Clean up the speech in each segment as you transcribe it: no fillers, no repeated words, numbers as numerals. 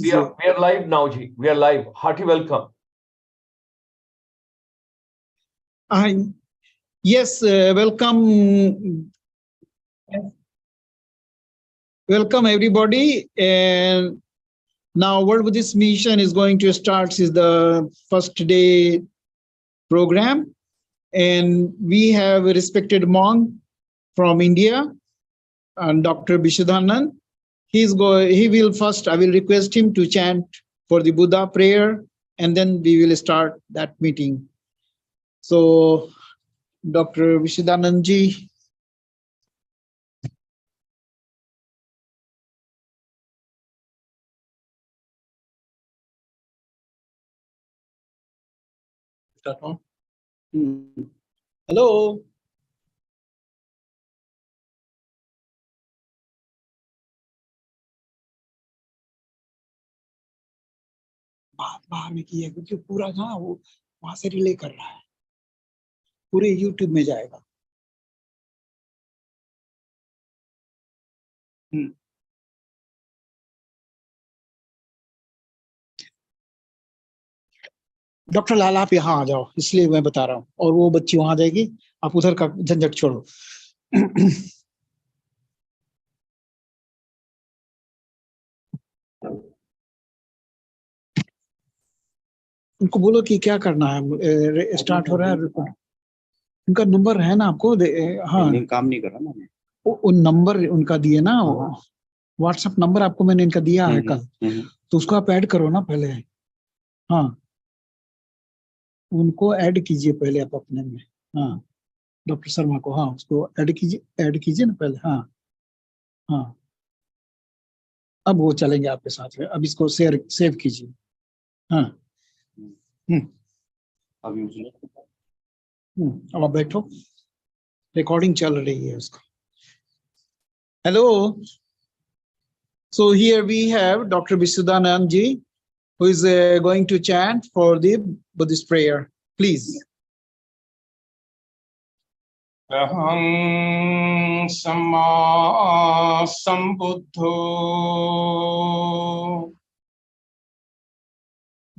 We are live now, Ji. We are live. Hearty welcome. Yes, welcome. Welcome everybody. And now World Buddhist Mission is going to start is the first day program. And we have a respected monk from India, and Dr. Vishuddhanand. He will first, I will request him to chant for the Buddha prayer, and then we will start that meeting. So, Dr. Vishuddhanand ji. Hello. बाहर में किया क्योंकि पूरा ना वो वहां से relay कर रहा है, पूरे YouTube में जाएगा. डॉक्टर लाला आप यहाँ आ जाओ, इसलिए मैं बता रहा हूँ. और वो बच्ची वहां जाएगी, आप उधर का झंझट छोड़ो. उनको बोलो कि क्या करना है, स्टार्ट हो रहा है. उनका नंबर है ना आपको? हाँ, काम नहीं कर रहा ना. वो नंबर उनका दिए ना, व्हाट्सएप नंबर आपको मैंने इनका दिया है कल, तो उसको आप ऐड करो ना पहले. हाँ, उनको ऐड कीजिए पहले आप अपने में. हाँ, डॉक्टर शर्मा को. हाँ, उसको ऐड कीजिए ना पहले. हाँ हाँ, अब वो चलेंगे आपके साथ में. अब इसको सेव कीजिए. हाँ. अब आप बैठो, रिकॉर्डिंग चल रही है उसका. Hello. So here we have Dr. Vishuddhanand ji, who is going to chant for the Buddhist prayer. Please. Aham Samma Sambuddho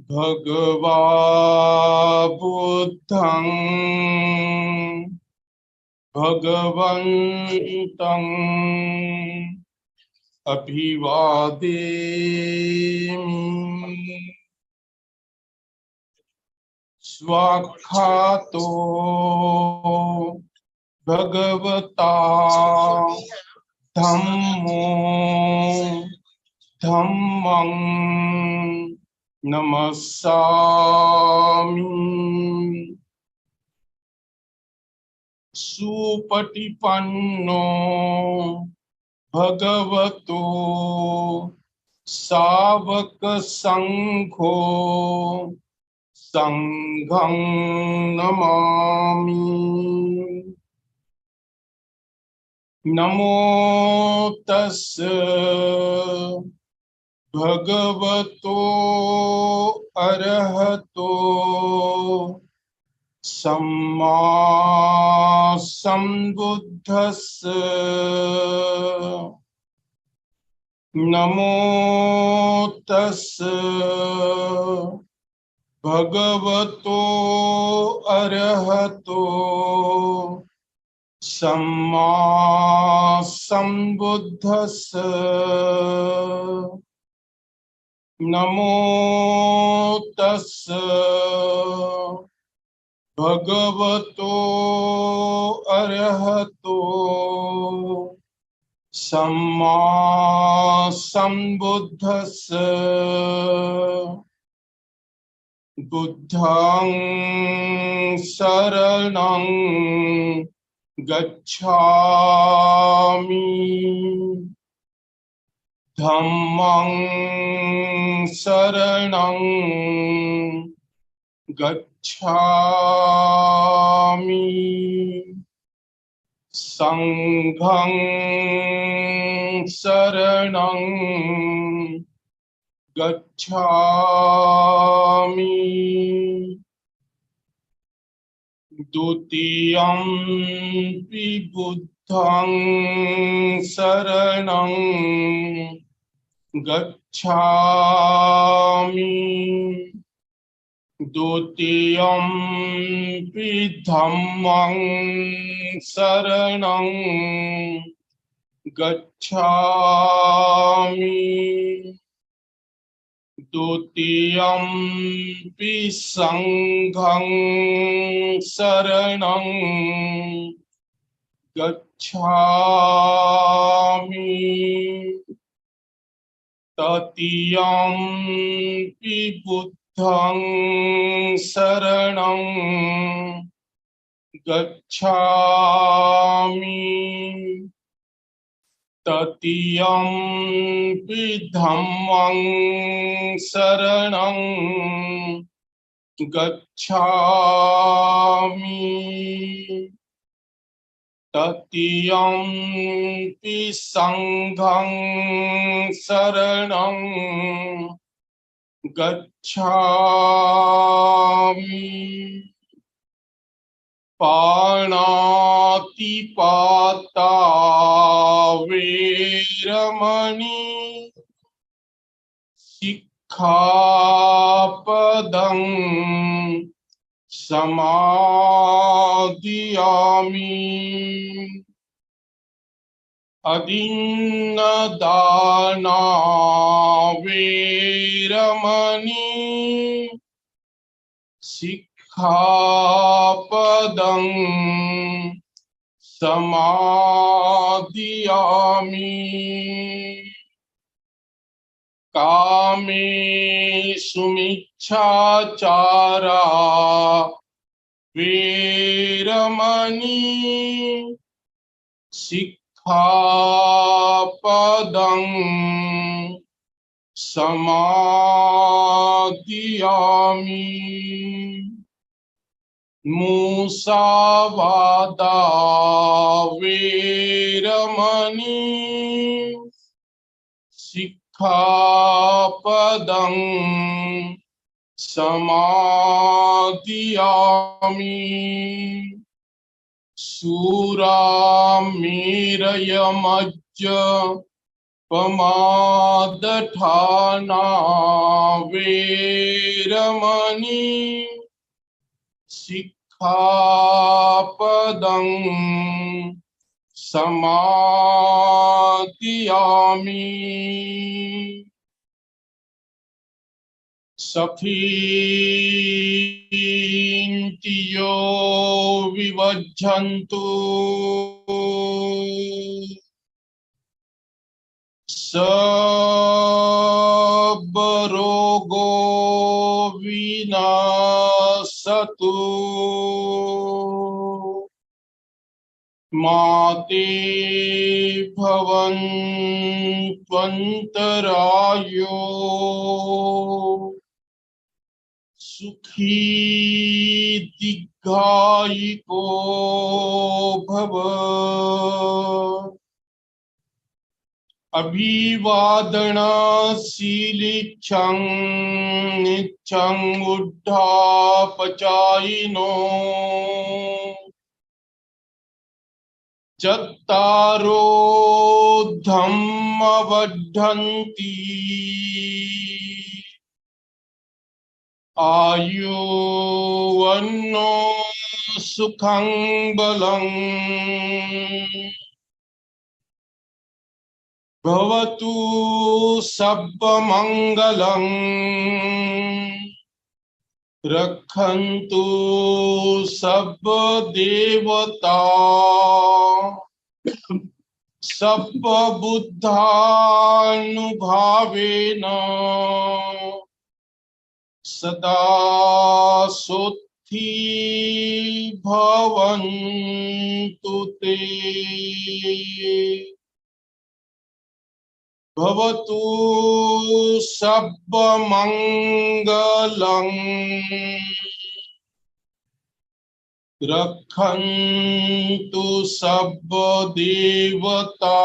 Bhagava Buddhang Bhagavantang Abhivademi Swakhato Bhagavata Dhammo Dhammang Namasami Supatipanno Bhagavato Savaka Sangho Sanghang Namami Namo Tassa Bhagavato Arahato Samma Sambuddhassa Namo Tassa Bhagavato Arahato Samma Sambuddhassa Namo Tassa Bhagavato Arahato Samma Sambuddhassa Buddhang Saranang Gacchami Dhammang Saranang Gacchami Sanghang Saranang Gacchami Dutiyampi Buddhang Saranang Gacchami Dutiyampi dhammang saranang gacchami. Dutiyampi sanghang saranang gacchami. Tatiyampi buddhang saranang gacchami. Tatiyampi dhammang saranang gacchami. Tatiyampi sanghang saranang gacchami. Panatipata veramani sikkhapadang samadhiyami. Adinnadana veramani sikkhapadang samadhiyami. Kame sumichchachara veramani sikkhapadang samadhiyami. Musavada veramani sikkhapadang samadhiyami. Suramirayamajja pamadhathana veramani sikkhapadang samadhiyami. Saphintiyo vivajjantu sabbarogo vinasatu mate bhavantvantarayo sukhi dīghāyiko bhava. Abhivadana sīlicchaṃ nicchaṃ uddhāpacāyino cattaro dhamma vaddhanti आयु वन्नो सुखं बलं भवतु सर्वमंगलं रक्षन्तु सर्वदेवता सर्वबुद्धानुभावेन सदा सोत्थि भवन्तु ते भवतु सर्वमङ्गलं रक्षन्तु सर्वदेवता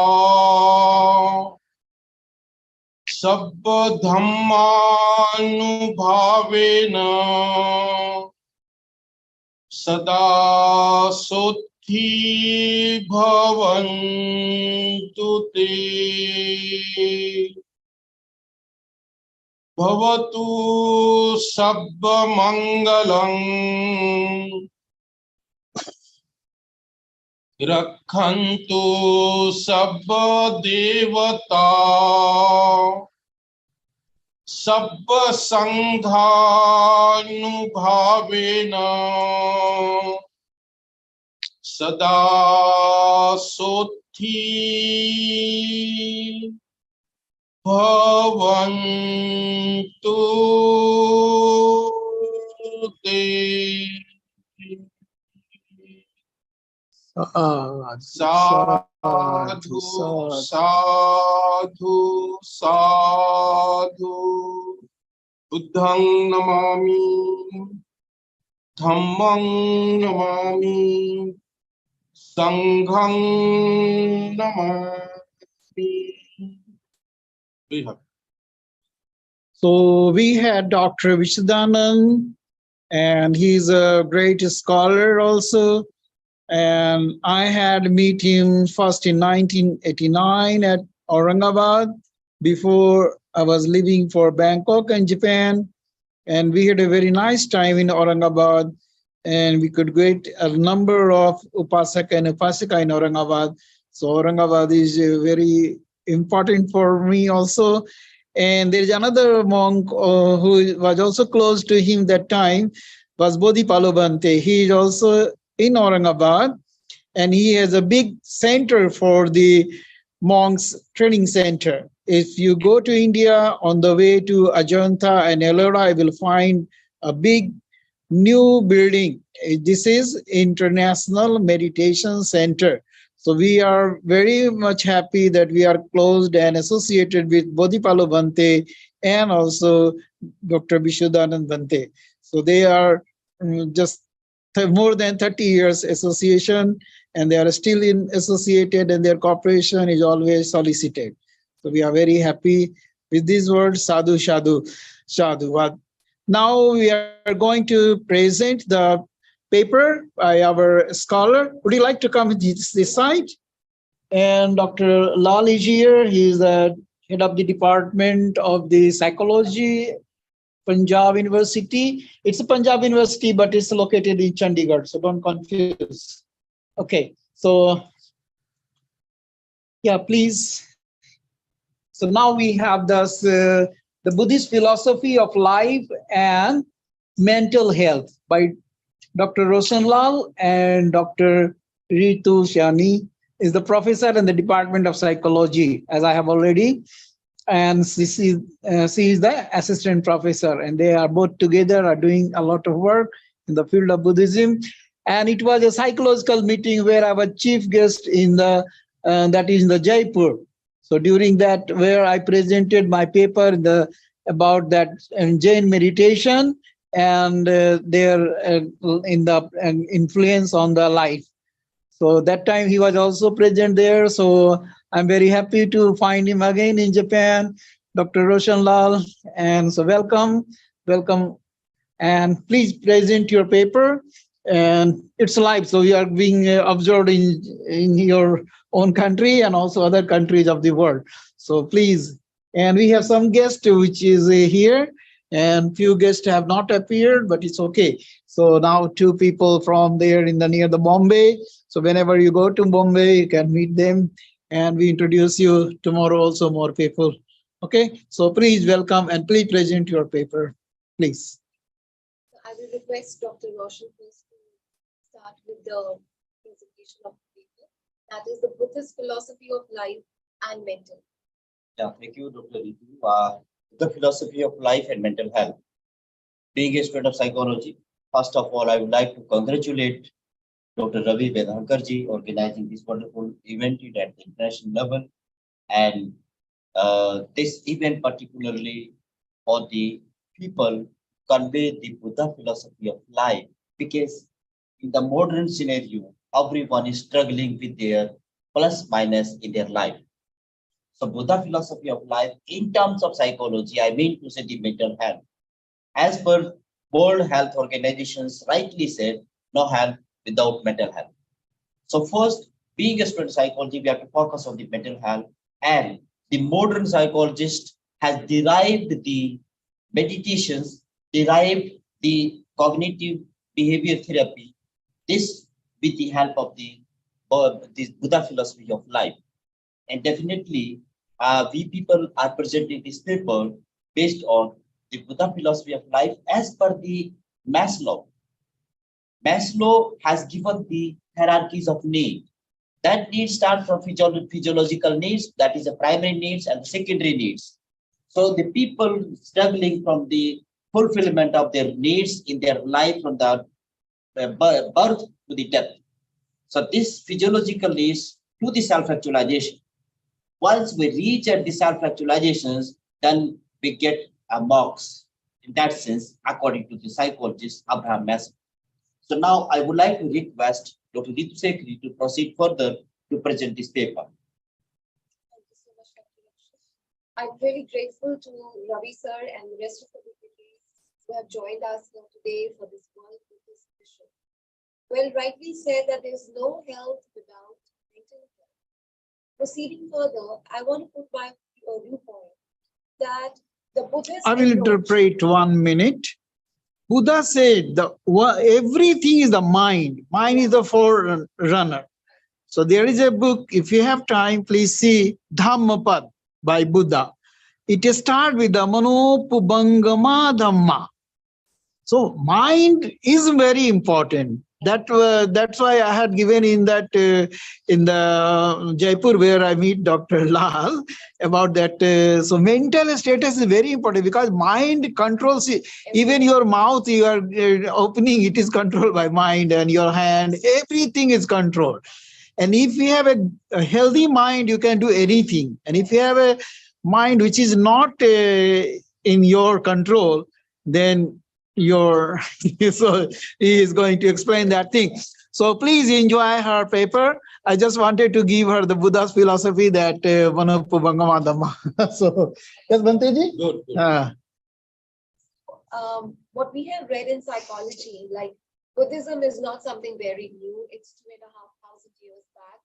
सर्वधर्मानुभावेन सदा सोत्थि भवन्तु ते bhavatu sabba mangalam rakhantu sabba devata sabba sanghanubhavena sada sothi bhavantu te. Sadhu, sadhu, sadhu. Buddhang namami, dhammang namami, sanghang namami. Do you have? So we had Dr. Vishudanand, and he's a great scholar also. And I had met him first in 1989 at Aurangabad before I was leaving for Bangkok and Japan. And we had a very nice time in Aurangabad, and we could get a number of Upasaka and Upasika in Aurangabad. So Aurangabad is very important for me also. And there is another monk who was also close to him that time, was Bodhi Palobante. He is also in Aurangabad, and he has a big center for the monks training center. If you go to India on the way to Ajanta and Ellora, you will find a big new building. This is International Meditation Center. So we are very much happy that we are closed and associated with Bodhipalo Bhante and also Dr. Vishudanand Bhante. So they are just more than 30 years association, and they are still in associated, and their cooperation is always solicited. So we are very happy with these words, sadhu, sadhu, sadhu. Now we are going to present the paper by our scholar. Would you like to come to this side? And Dr. Lal is here. He is the head of the Department of the Psychology, Punjab University. It's a Punjab University, but it's located in Chandigarh, so don't confuse. Okay, so yeah, please. So now we have this the Buddhist philosophy of life and mental health by Dr. Roshan Lal and Dr. Ritu Shani is the professor in the Department of Psychology, as I have already. And she is the assistant professor, and they are both together are doing a lot of work in the field of Buddhism. And it was a psychological meeting where I was chief guest in the that is in the Jaipur. So during that, where I presented my paper about that Jain meditation and their in the influence on the life. So that time he was also present there. So I'm very happy to find him again in Japan, Dr. Roshan Lal. And so welcome. And please present your paper. And it's live, so we are being observed in your own country and also other countries of the world. So please, and we have some guests which is here, and few guests have not appeared, but it's okay. So now two people from there in the near the Bombay. So whenever you go to Bombay, you can meet them, and we introduce you tomorrow also more people. Okay, so please welcome and please present your paper, please. I will request Dr. Roshan first to start with the presentation of the paper. That is the Buddhist philosophy of life and mental. Yeah, thank you, Dr. Ritu. The philosophy of life and mental health. Being a student of psychology, first of all, I would like to congratulate Dr. Ravi Vedhankarji organizing this wonderful event at the international level, and this event particularly for the people convey the Buddha philosophy of life, because in the modern scenario, everyone is struggling with their plus minus in their life. So Buddha philosophy of life in terms of psychology, I mean to say the mental health. As per World Health Organizations rightly said, no health without mental health. So first, being a student of psychology, we have to focus on the mental health, and the modern psychologist has derived the meditations derived the cognitive behavior therapy, this with the help of this Buddha philosophy of life. And definitely, we people are presenting this paper based on the Buddha philosophy of life as per the Maslow. Maslow has given the hierarchies of need. That needs start from physiological needs, that is the primary needs and the secondary needs. So the people struggling from the fulfillment of their needs in their life from the birth to the death. So this physiological needs to the self-actualization. Once we reach at the self-actualizations, then we get a marks. In that sense, according to the psychologist Abraham Maslow. So now I would like to request Dr. Ritu Sekhri to proceed further to present this paper. Thank you so much, Dr. Rakshit. I'm very grateful to Ravi sir and the rest of the faculty who have joined us here today for this World Buddhist mission. Well, rightly said that there's no health without mental health. Proceeding further, I want to put my viewpoint that the Buddhist I will interpret 1 minute. Buddha said everything is the mind. Mind is the forerunner. So there is a book, if you have time, please see Dhammapad by Buddha. It starts with the Manopubangama Dhamma. So mind is very important. That's why I had given in that in the Jaipur where I meet Dr. Lal about that. So mental status is very important because mind controls it. Even your mouth you are opening, it is controlled by mind, and your hand, everything is controlled. And if you have a healthy mind, you can do anything. And if you have a mind which is not in your control, then your so he is going to explain that thing. So please enjoy her paper. I just wanted to give her the Buddha's philosophy that Vanapubhangamadama. So yes, Banteji? Good. Good. What we have read in psychology, like Buddhism is not something very new. It's 2,500 years back.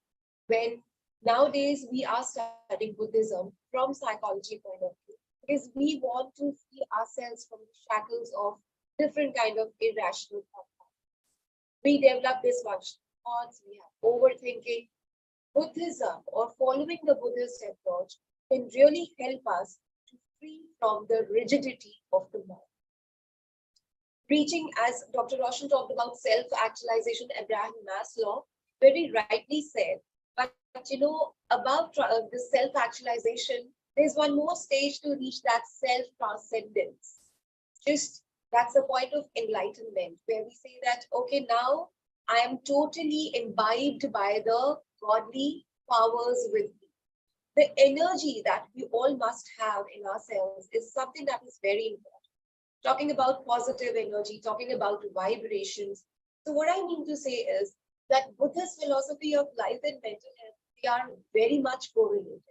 When nowadays we are studying Buddhism from psychology point of view, because we want to free ourselves from the shackles of different kind of irrational thoughts. We develop dysfunctional thoughts, we have overthinking. Buddhism or following the Buddhist approach can really help us to free from the rigidity of the mind. Reaching, as Dr. Roshan talked about self-actualization, Abraham Maslow very rightly said, but you know, above the self-actualization, there's one more stage to reach that self-transcendence. Just that's the point of enlightenment, where we say that, okay, now I am totally imbibed by the godly powers with me. The energy that we all must have in ourselves is something that is very important. Talking about positive energy, talking about vibrations. So what I mean to say is that Buddhist philosophy of life and mental health, they are very much correlated.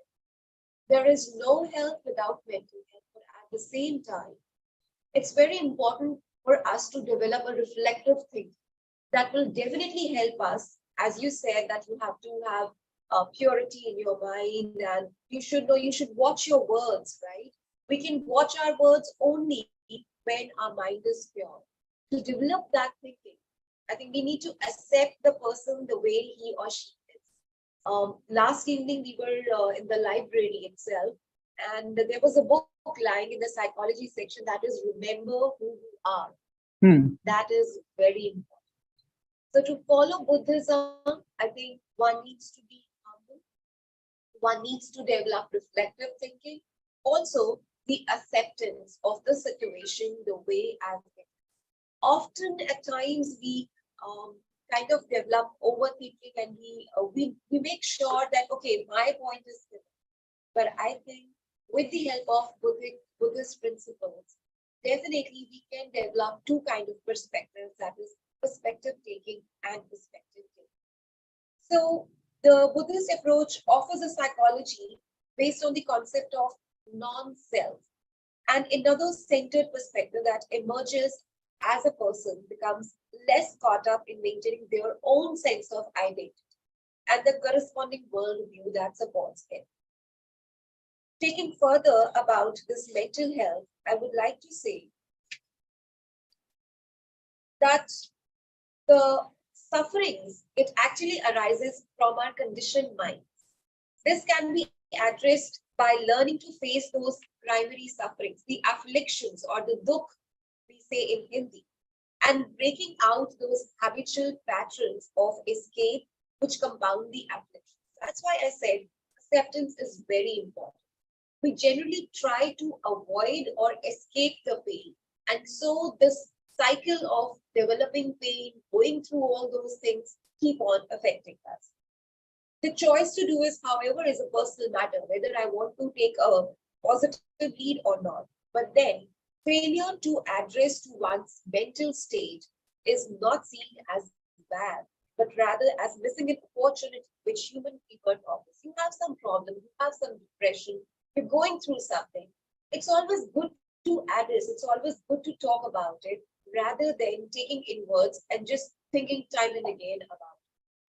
There is no health without mental health, but at the same time, it's very important for us to develop a reflective thinking that will definitely help us. As you said, that you have to have purity in your mind, and you should know, you should watch your words, right? We can watch our words only when our mind is pure. To develop that thinking, I think we need to accept the person the way he or she is. Last evening, we were in the library itself, and there was a book lying in the psychology section that is Remember Who You Are. That is very important. So to follow Buddhism, I think one needs to be humble. One needs to develop reflective thinking. Also, the acceptance of the situation the way as it is. Often at times we kind of develop overthinking, and we make sure that, okay, my point is given. But I think with the help of Buddhist principles, definitely we can develop two kinds of perspectives, that is perspective taking and perspective taking. So the Buddhist approach offers a psychology based on the concept of non-self, and another centered perspective that emerges as a person becomes less caught up in maintaining their own sense of identity and the corresponding worldview that supports it. Taking further about this mental health, I would like to say that the sufferings, it actually arises from our conditioned mind. This can be addressed by learning to face those primary sufferings, the afflictions or the dukh, we say in Hindi, and breaking out those habitual patterns of escape which compound the afflictions. That's why I said acceptance is very important. We generally try to avoid or escape the pain. And so this cycle of developing pain, going through all those things, keep on affecting us. The choice to do is, however, is a personal matter, whether I want to take a positive lead or not. But then failure to address to one's mental state is not seen as bad, but rather as missing an opportunity which human people offers. You have some problem, you have some depression, you're going through something. It's always good to address, it's always good to talk about it rather than taking inwards and just thinking time and again about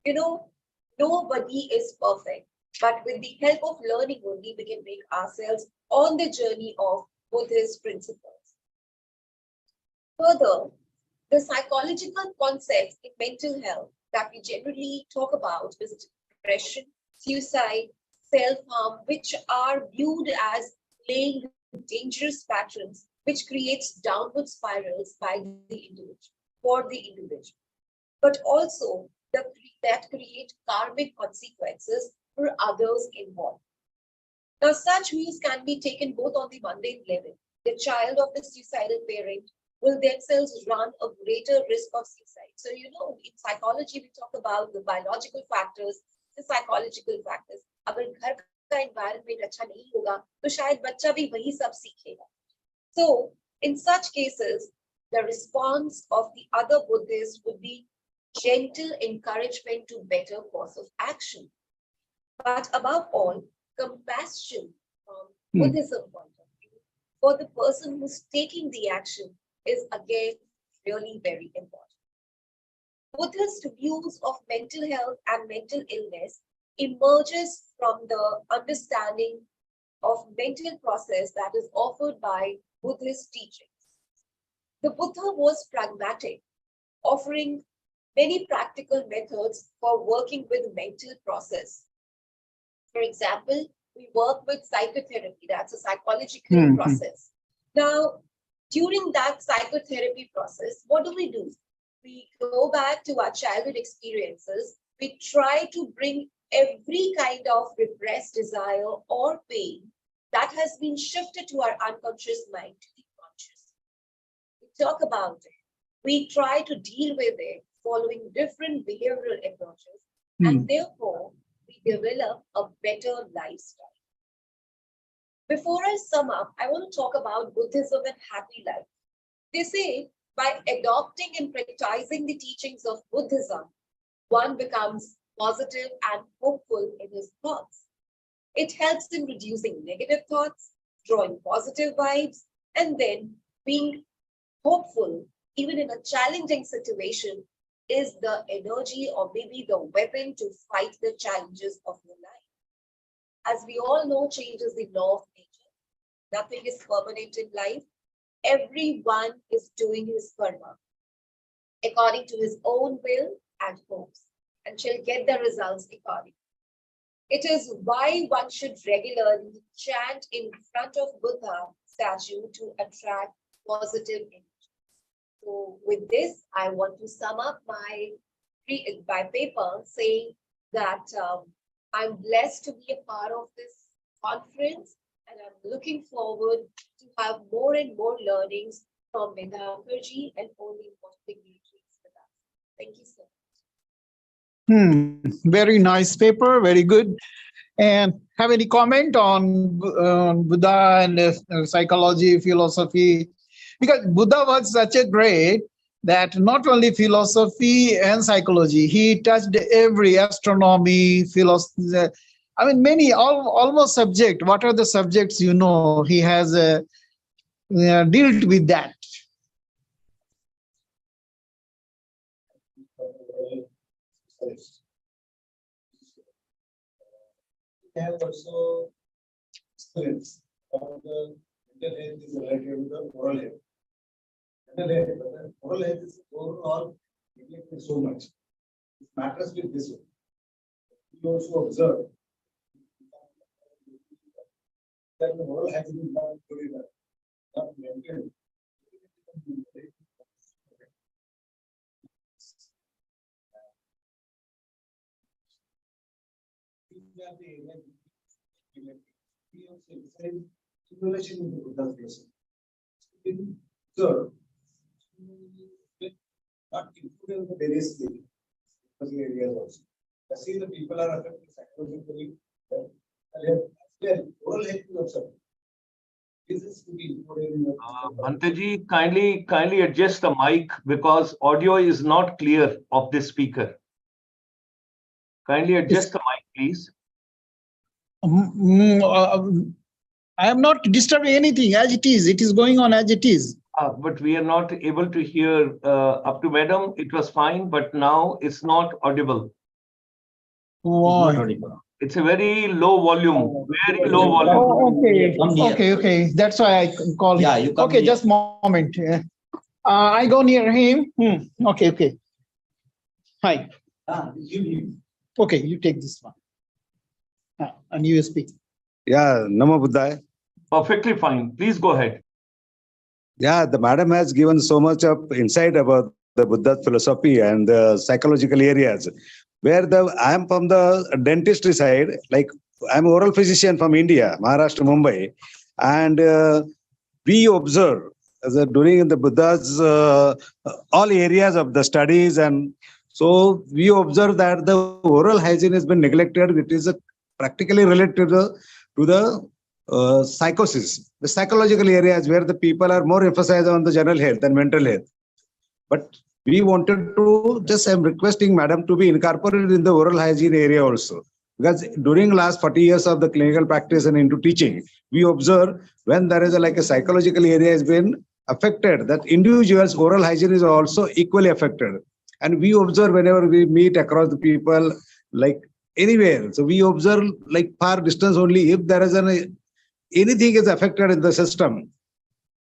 it. Nobody is perfect, but with the help of learning only, we can make ourselves on the journey of Buddhist principles. Further, the psychological concepts in mental health that we generally talk about is depression, suicide, self-harm, which are viewed as laying dangerous patterns which creates downward spirals by the individual, for the individual, but also that create karmic consequences for others involved. Now, such views can be taken both on the mundane level. The child of the suicidal parent will themselves run a greater risk of suicide. So, in psychology, we talk about the biological factors, the psychological factors. अगर घर का environment अच्छा नहीं होगा, तो शायद बच्चा भी वही सब सीखेगा. So, in such cases, the response of the other Buddhists would be gentle encouragement to better course of action. But above all, compassion from Buddhism point of view for the person who's taking the action is again really very important. Buddhist views of mental health and mental illness emerges from the understanding of mental process that is offered by Buddhist teachings. The Buddha was pragmatic, offering many practical methods for working with mental process. For example, we work with psychotherapy, that's a psychological process. Now, during that psychotherapy process, what do? We go back to our childhood experiences. We try to bring every kind of repressed desire or pain that has been shifted to our unconscious mind to the conscious. We talk about it. We try to deal with it following different behavioral approaches, and therefore we develop a better lifestyle. Before I sum up, I want to talk about Buddhism and happy life. They say by adopting and practicing the teachings of Buddhism, one becomes positive and hopeful in his thoughts. It helps in reducing negative thoughts, drawing positive vibes, and then being hopeful, even in a challenging situation, is the energy or maybe the weapon to fight the challenges of your life. As we all know, change is the law of nature. Nothing is permanent in life. Everyone is doing his karma according to his own will and hopes, and shall get the results accordingly. It is why one should regularly chant in front of Buddha statue to attract positive energy. So with this, I want to sum up my paper saying that I'm blessed to be a part of this conference, and I'm looking forward to have more and more learnings from Vedhankarji and only important retreats with us. Thank you so much. Very nice paper, very good. And have any comment on Buddha and psychology, philosophy? Because Buddha was such a great that not only philosophy and psychology, he touched every astronomy, philosophy. I mean, almost subject. What are the subjects? He has dealt with that. Have also experience on the mental health is related to the oral health. Mental health, but the oral health is overall neglected so much. It matters with this one. We also observe that the oral health is not good enough, not mental. Simulation in the Buddha's lesson. So, not included in the various things, areas also. I see the people are affected psychologically. Oral health is also. This is to be included in the. Bhantaji, kindly adjust the mic because audio is not clear of this speaker. Kindly adjust the mic, please. I am not disturbing anything as it is. It is going on as it is. But we are not able to hear up to madam. It was fine, but now it's not audible. Why? It's a very low volume, very low volume. Oh, okay. Come near. Okay. That's why I call Yeah, him. you come Okay, near. just moment. I go near him. Okay. Hi. Okay, you take this one. And you speak. Yeah, Namo Buddhaya. Perfectly fine. Please go ahead. Yeah, the madam has given so much of insight about the Buddha philosophy and the psychological areas. Where I am from the dentistry side, like I'm an oral physician from India, Maharashtra, Mumbai, and we observe during the Buddha's all areas of the studies, and so we observe that the oral hygiene has been neglected. It is practically related to the psychosis, the psychological areas where the people are more emphasized on the general health and mental health. But we wanted to I'm requesting madam to be incorporated in the oral hygiene area also. Because during last 40 years of the clinical practice and into teaching, we observe when there is a psychological area has been affected, that individuals' oral hygiene is also equally affected. And we observe whenever we meet across the people, like anywhere. So we observe far distance only. If there is anything is affected in the system,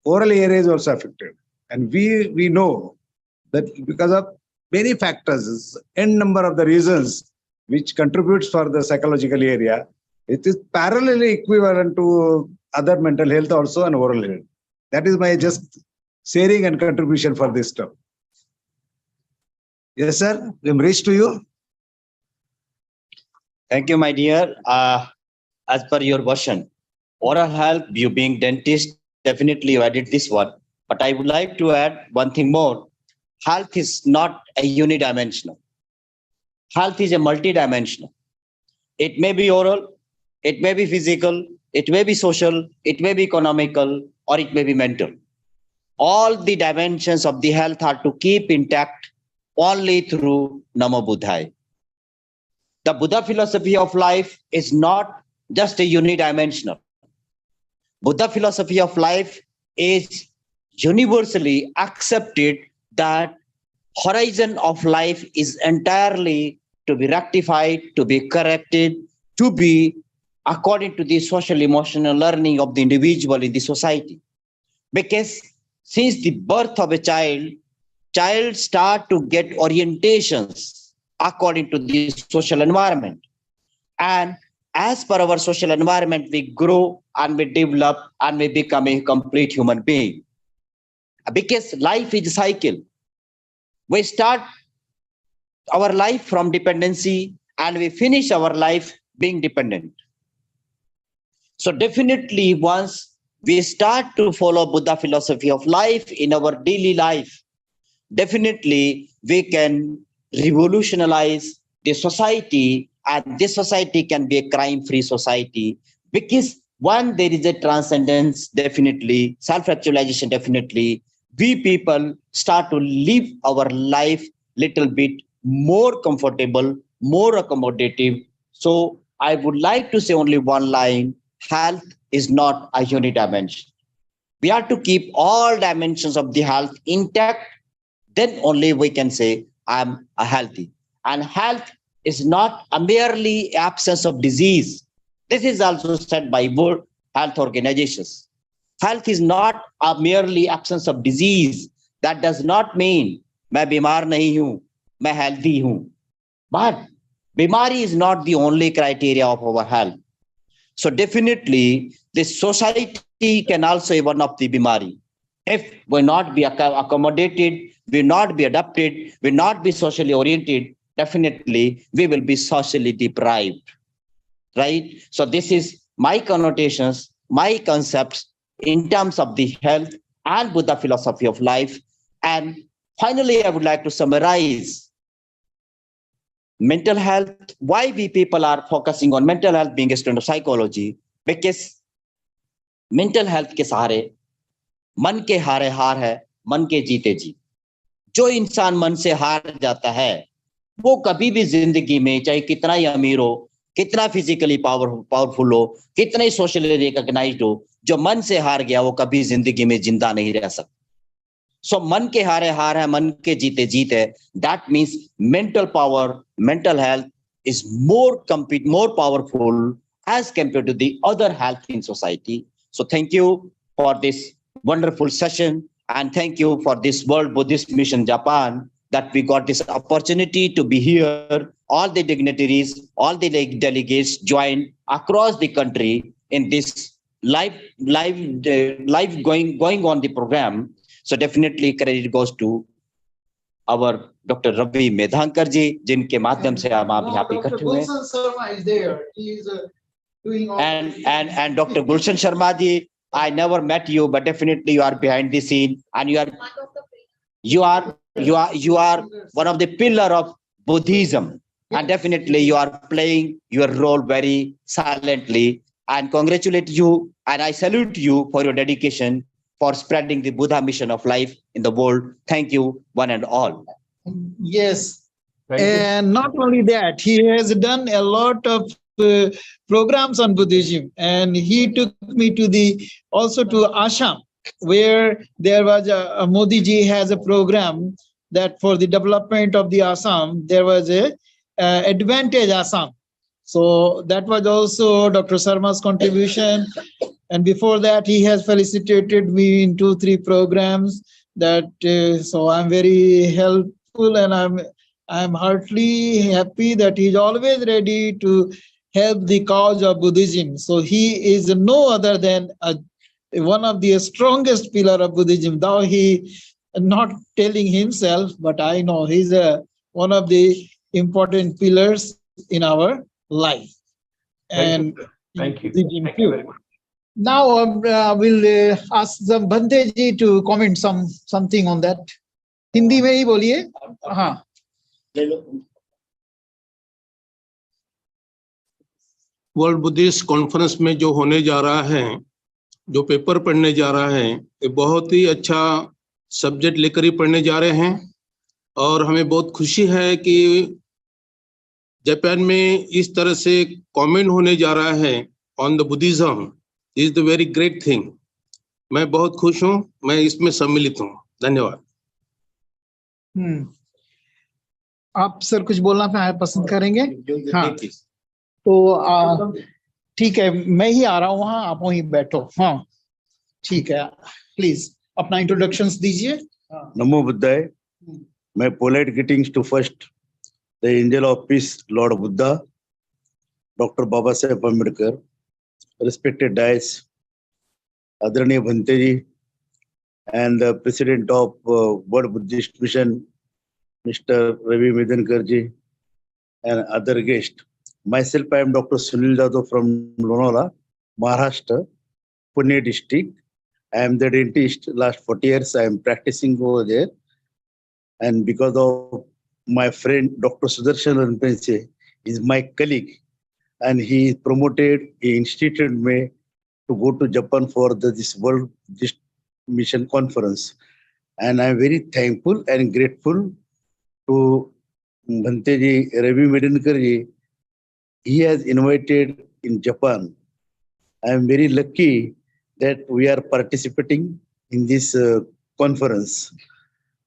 oral area is also affected. And we know that because of many factors, n number of the reasons which contributes for the psychological area, it is parallelly equivalent to other mental health also and oral health. That is my just sharing and contribution for this stuff. Yes, sir. I'm reached to you. Thank you, my dear. As per your version, oral health, you being dentist, definitely you added this one. But I would like to add one thing more. Health is not a unidimensional. Health is a multidimensional. It may be oral, it may be physical, it may be social, it may be economical, or it may be mental. All the dimensions of the health are to keep intact only through Namo Buddhaya. The Buddha philosophy of life is not just a unidimensional. Buddha philosophy of life is universally accepted that horizon of life is entirely to be rectified, to be corrected, to be according to the social emotional learning of the individual in the society. Because since the birth of a child start to get orientations according to the social environment. And as per our social environment, we grow and we develop and we become a complete human being. Because life is a cycle. We start our life from dependency and we finish our life being dependent. So definitely once we start to follow Buddha philosophy of life in our daily life, definitely we can revolutionize the society, and this society can be a crime-free society, because one, there is a transcendence, definitely, self-actualization, definitely. We people start to live our life little bit more comfortable, more accommodative. So I would like to say only one line: health is not a unidimension. We have to keep all dimensions of the health intact. Then only we can say I'm a healthy. And health is not a merely absence of disease. This is also said by World Health Organizations. Health is not a merely absence of disease. That does not mean मैं बीमार नहीं हूं, मैं healthy हूं. But bimari is not the only criteria of our health. So definitely, this society can also be one of the bimari. If we not be accommodated, we not be adapted, we not be socially oriented, definitely we will be socially deprived, right? So this is my connotations, my concepts in terms of the health and Buddha philosophy of life. And finally, I would like to summarize mental health, why we people are focusing on mental health being a student of psychology, because mental health के सहारे मन के हारे हार है, मन के जीते जी. जो इंसान मन से हार जाता है वो कभी भी जिंदगी में चाहे कितना ही अमीर हो, कितना फिजिकली पावरफुल हो, कितना ही सोशली रिकॉग्नाइज्ड हो, जो मन से हार गया वो कभी जिंदगी में जिंदा नहीं रह सकता. So मन के हारे हार है, मन के जीते जीत है. That means mental power, mental health is more powerful as compared to the other health in society. So thank you for this wonderful session, and thank you for this World Buddhist Mission Japan that we got this opportunity to be here. All the dignitaries, all the delegates joined across the country in this live going on the program. So definitely credit goes to our Dr. Ravi Medhankar ji, जिनके माध्यम से हम आप यहाँ पे इकट्ठे हुए. Gulshan Sharma is there. He is doing all. And Dr. Gulshan Sharma ji, I never met you, but definitely you are behind the scene, and you are one of the pillar of Buddhism, and definitely you are playing your role very silently. And congratulate you, and I salute you for your dedication for spreading the Buddha mission of life in the world. Thank you, one and all. Yes. Thank you. And not only that, he has done a lot of programs on Buddhism, and he took me to also to Assam, where there was Modi ji has a program that for the development of the Assam, there was a advantage Assam. So that was also Dr. Sharma's contribution. And before that, he has felicitated me in 2-3 programs. That so I'm very helpful, and I'm heartily happy that he's always ready to help the cause of Buddhism. So he is no other than one of the strongest pillar of Buddhism. Though he not telling himself, but I know he's one of the important pillars in our life. Thank you. Thank you very much. Now we'll ask Bhante ji to comment something on that. Hindi में ही बोलिए. हाँ. World Buddhist conference में जो होने जा रहा है, जो पेपर पढ़ने जा रहा है, ये बहुत ही अच्छा सब्जेक्ट लेकर ही पढ़ने जा रहे हैं. और हमें बहुत खुशी है कि जापान में इस तरह से कमेंट होने जा रहा है on the Buddhism. Is the very great thing. मैं बहुत खुश हूं, मैं इसमें सम्मिलित हूं. धन्यवाद. आप सर कुछ बोलना पसंद करेंगे? हाँ. तो ठीक है, मैं ही आ रहा हूँ वहाँ, आप वहीं बैठो. हाँ ठीक है, प्लीज अपना इंट्रोडक्शंस दीजिए. नमो बुद्धाय. My polite greetings to first the angel of peace, Lord Buddha, Dr. Baba Saheb Ambedkar, respected dais, Adraniya Bhante ji, and the president of World Buddhist Mission, Mr. Ravi Medhankar ji, and other guests. Myself, I am Dr. Sunil Jadhav from Lonavala, Maharashtra, Pune district. I am the dentist. Last 40 years, I am practicing over there. And because of my friend, Dr. Sudarshan Ranpense, is my colleague, and he promoted, he instituted me to go to Japan for this World Buddhist Mission Conference. And I'm very thankful and grateful to Bhante ji, Ravi Medhankar ji. He has invited in Japan. I'm very lucky that we are participating in this conference.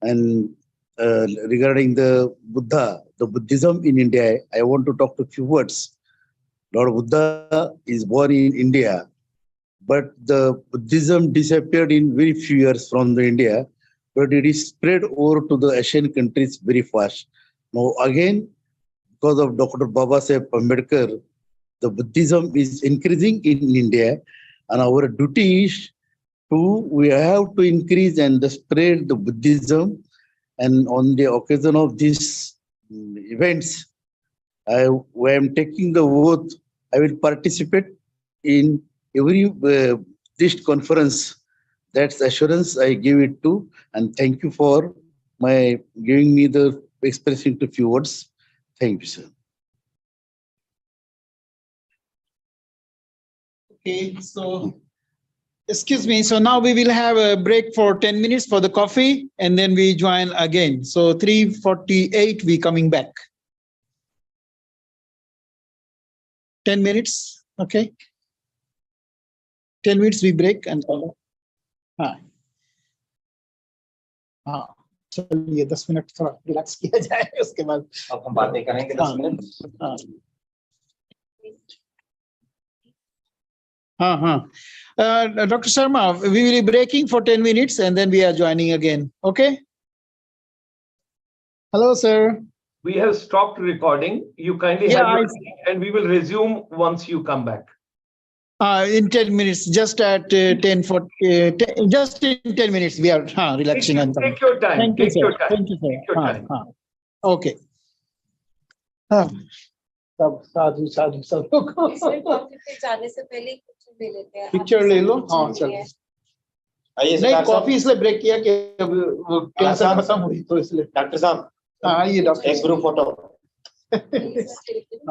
And regarding the Buddha, the Buddhism in India, I want to talk to a few words. Lord Buddha is born in India, but the Buddhism disappeared in very few years from the India, but it is spread over to the Asian countries very fast. Now again, because of Dr. Babasaheb Ambedkar, the Buddhism is increasing in India, and our duty is we have to increase and spread the Buddhism. And on the occasion of these events, I am taking the oath. I will participate in every Buddhist conference. That's assurance I give it to. And thank you for my giving me the expressing to few words. Thank you, sir. Okay, so excuse me. So now we will have a break for 10 minutes for the coffee, and then we join again. So 3:48, we coming back. 10 minutes, okay? 10 minutes we break and हाँ हाँ चलिए 10 minute थोड़ा relax किया जाए उसके बाद अब हम बातें करेंगे 10 मिनट हाँ Dr. Sharma, we will be breaking for 10 minutes and then we are joining again, okay? Hello, sir. We have stopped recording. You kindly Yeah, have your seat and we will resume once you come back. In 10 minutes, just at 10 for just in 10 minutes, we are relaxing and Take your time. Thank you, Take sir. your time. Thank you, sir. Take your time. Okay. सब साधु साधु सब जाने से पहले picture ले लेते हैं picture ले लो हाँ चलो आइए नहीं कॉफी इसलिए ब्रेक किया कि अब वो टेंशन खत्म हुई तो इसलिए डॉक्टर साहब हाँ आइए डॉक्टर एक ग्रुप फोटो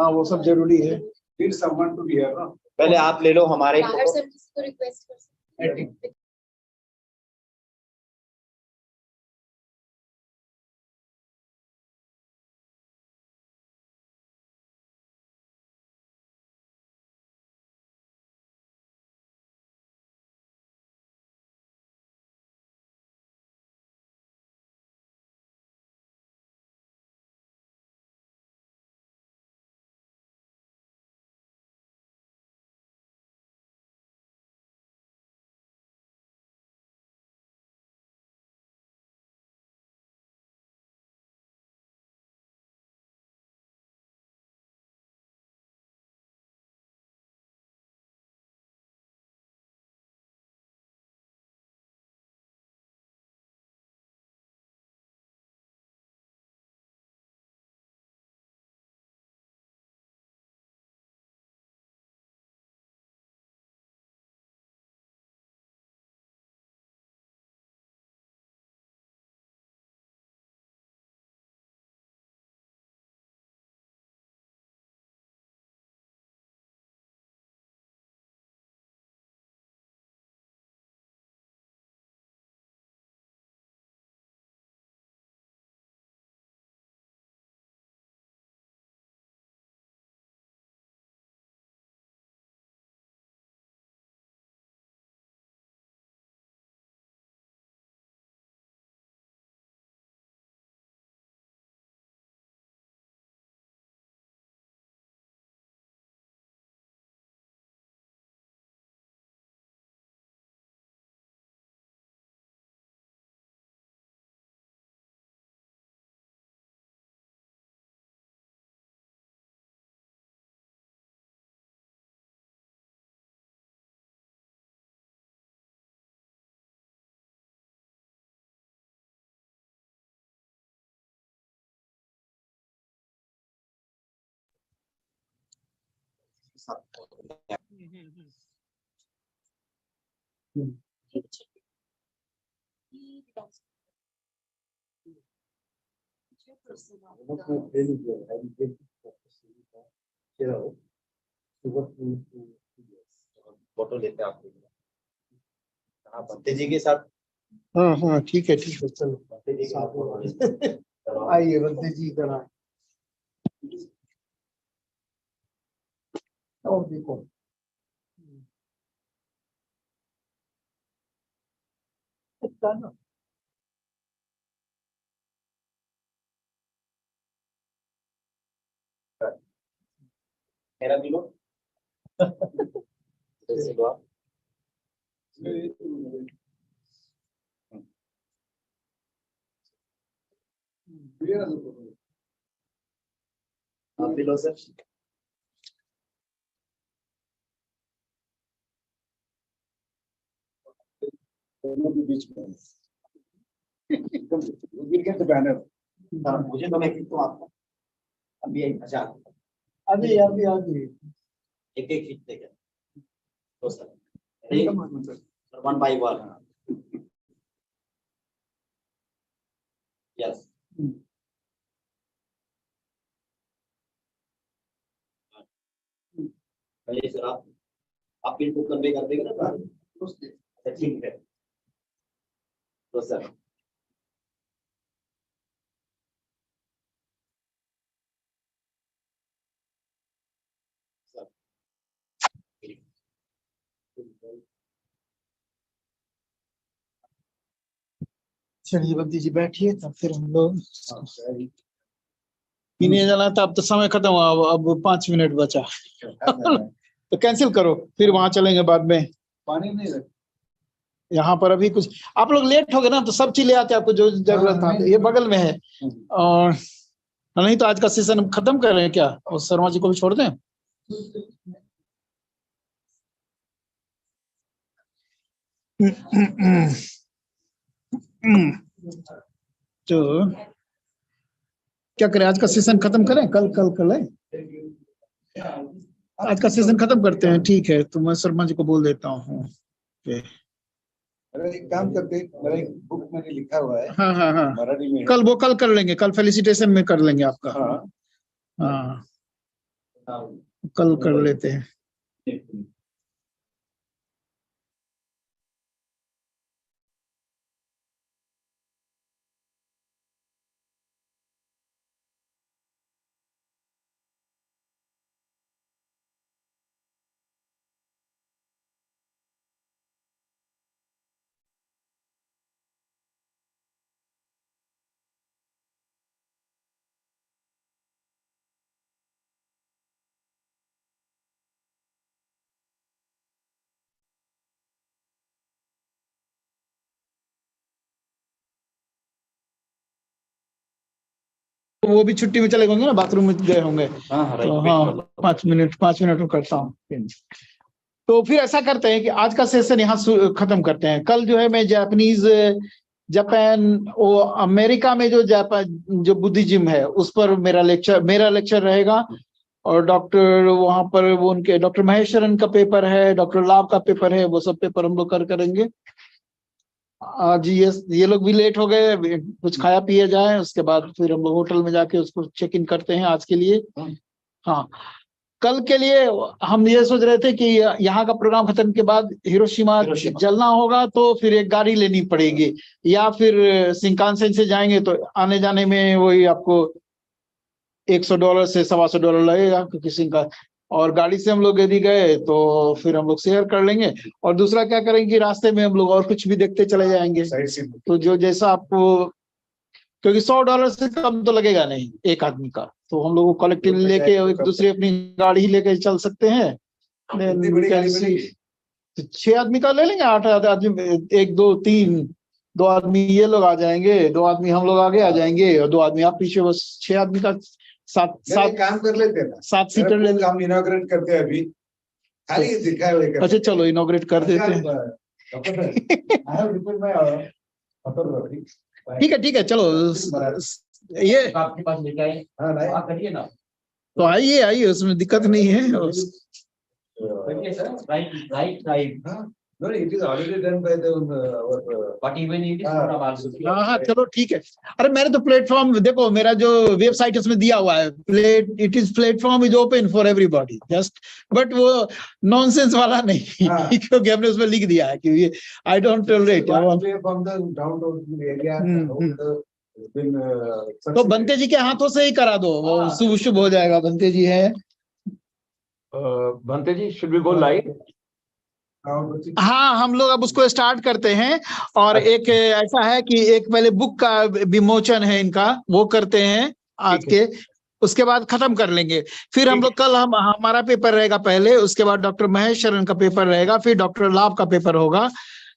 हाँ वो सब जरूरी है Need someone to be here, no? पहले आप ले लो हमारे बाहर से हम किसी को रिक्वेस्ट कर सकते हैं फोटो लेते हैं आप भंते जी के साथ हाँ ठीक है चलो आइए बंदे जी इधर आए और देखो मेरा भी लो Below, sir. We'll get the banner. मुझे तो मैं खींचता हूँ आपको अभी अच्छा अभी एक एक खींच देगा तो sir one by one yes पहले सर आप इनको कन्वे कर देंगे ना अच्छा ठीक है तो सर चलिए बंदी जी बैठिए, तब फिर हम लोग पीने जाना था। अब तो समय खत्म हुआ, अब 5 मिनट बचा तो कैंसिल करो, फिर वहां चलेंगे बाद में। पानी नहीं रख यहाँ पर अभी कुछ आप लोग लेट हो गए ना, तो सब चीज ले आते आपको जो जरूरत था। ये बगल में है, और नहीं तो आज का सेशन हम खत्म कर रहे हैं क्या, और शर्मा जी को भी छोड़ दें। तो क्या करें, आज का सेशन खत्म करें, कल है आज का सेशन खत्म करते हैं। ठीक है, तो मैं शर्मा जी को बोल देता हूँ। एक काम करते, मेरा एक बुक मैंने लिखा हुआ है। हाँ मराठी में। कल कर लेंगे, कल फेलिसिटेशन में कर लेंगे आपका। हाँ कल कर लेते हैं। वो भी छुट्टी में चले होंगे ना, बाथरूम में गए होंगे। तो हाँ 5 मिनट में करता हूँ। तो फिर ऐसा करते हैं कि आज का सेशन यहाँ खत्म करते हैं। कल जो है मैं जापान वो अमेरिका में जो बुद्धिज्म है उस पर मेरा लेक्चर रहेगा। और डॉक्टर वहां पर वो उनके डॉक्टर महेश्वरन का पेपर है, डॉक्टर लाभ का पेपर है, वो सब पेपर हम लोग करेंगे। आज ये लोग भी लेट हो गए, कुछ खाया पिया जाए, उसके बाद फिर हम लोग होटल में जाके उसको चेक इन करते हैं आज के लिए। हाँ कल के लिए हम ये सोच रहे थे कि यहाँ का प्रोग्राम खत्म के बाद हिरोशिमा चलना होगा, तो फिर एक गाड़ी लेनी पड़ेगी, या फिर शिंकानसेन से जाएंगे तो आने जाने में वही आपको $100 से $125 लगेगा किसी का। और गाड़ी से हम लोग यदि गए तो फिर हम लोग शेयर कर लेंगे। और दूसरा क्या करेंगे कि रास्ते में हम लोग और कुछ भी देखते चले जाएंगे। तो जो जैसा आपको, क्योंकि $100 से कम तो लगेगा नहीं एक आदमी का, तो हम लोग कलेक्टिव लेके एक दूसरी अपनी गाड़ी लेके चल सकते हैं। 6 आदमी का ले लेंगे, 8 आदमी, 1 2 3 2 आदमी ये लोग आ जाएंगे, 2 आदमी हम लोग आगे आ जाएंगे, और 2 आदमी आप पीछे, बस 6 आदमी का 7 काम कर लेते हैं ना, 7 सीटर ले हम इनॉग्रेट करते हैं अभी। खाली दिखा हुआ है। अच्छा चलो इनॉग्रेट कर देते हैं। ठीक है चलो ये आपके पास लेके आए करिए ना तो आइए उसमें दिक्कत नहीं है। करिए sir right No, it is already done by our. but even it is not available हाँ चलो ठीक है। अरे मैंने तो प्लेटफॉर्म देखो, मेरा जो वेबसाइट उसमें दिया हुआ है, platform is open for everybody, just but वो नॉनसेंस वाला नहीं क्योंकि हमने उसमें लिख दिया है कि आई डोंट टॉलरेट। तो बनते जी के हाथों से ही करा दो, वो शुभ शुभ हो जाएगा। बनते जी है। Bhante ji, should we go live? हाँ हम लोग अब उसको स्टार्ट करते हैं। और एक ऐसा है कि एक पहले बुक का विमोचन है इनका, वो करते हैं आज के। उसके बाद खत्म कर लेंगे। फिर हम लोग कल हमारा पेपर रहेगा पहले, उसके बाद डॉक्टर महेश शरण का पेपर रहेगा, फिर डॉक्टर लाभ का पेपर होगा।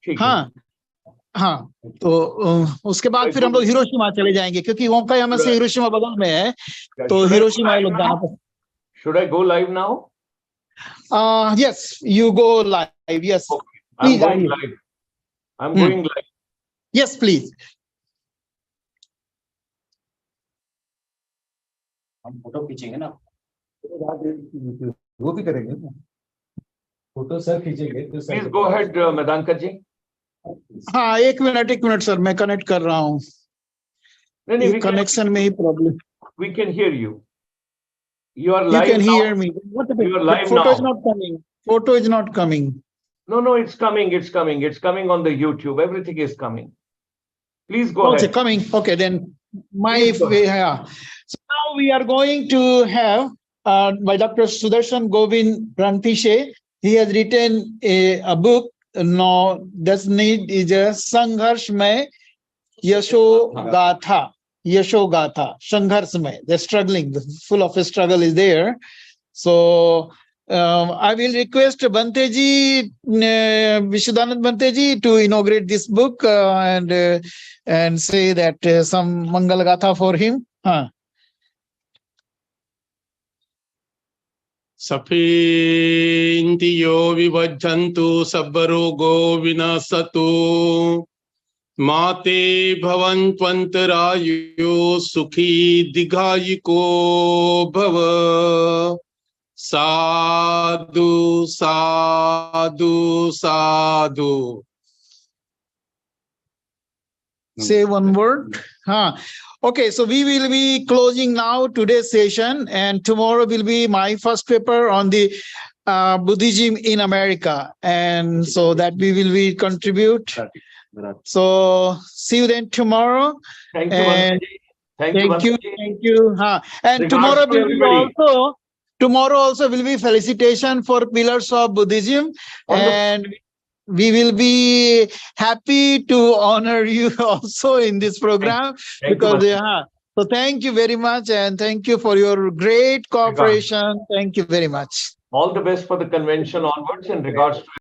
ठीक है। हाँ हाँ, तो उसके बाद फिर हम लोग हिरोशिमा चले जाएंगे, क्योंकि ओंकायामा से हिरोशिमा बगल में है, तो हिरोशिमा लोग जाना पड़ेगा। Should I go live now? Yes, you go live. Yes. Okay. I'm Please, going Ayush. live. I'm going live. Yes, please. हम फोटो खींचेंगे ना, वो भी करेंगे ना, फोटो सर खींचेंगे तो sir Please go ahead, Medankar ji. हाँ, एक मिनट सर, मैं कनेक्ट कर रहा हूँ। नहीं, we कनेक्शन में ही problem. we can hear you. You are You live can now. hear me. You are live Photo is now. not coming. Photo is not coming. No, it's coming. It's coming. It's coming on the YouTube. Everything is coming. Please go Okay, ahead. coming. Okay, then Please go ahead. yeah. So now we are going to have by Dr. Sudarshan Govind Ranpishe. He has written a book. No, that's need is a Sangharsh Mein Yasho Gatha. Yasho Gatha. Sangharsh Mein. They're struggling. Full of a struggle is there. So I will request Banteji, Vishuddhanand Banteji, to inaugurate this book and say that some Mangal Gatha for him. सफेन्तियो विभज्जन्तु सबरोगो विनाशतु माते भवन्त्वन्तरायो सुखी दीर्घायुको भव। साधु साधु साधु। Say one word. Okay, so we will be closing now today's session, and tomorrow will be my first paper on the Buddhism in America, and so that we will be contribute. So see you then tomorrow. Thank you, And Banteji. thank you. And Regards tomorrow to will be everybody. tomorrow also will be felicitation for pillars of Buddhism. Wonderful. And we will be happy to honor you also in this program. Thank you, Because Banteji. so thank you very much, and thank you for your great cooperation. Thank you very much. All the best for the convention onwards, in regards to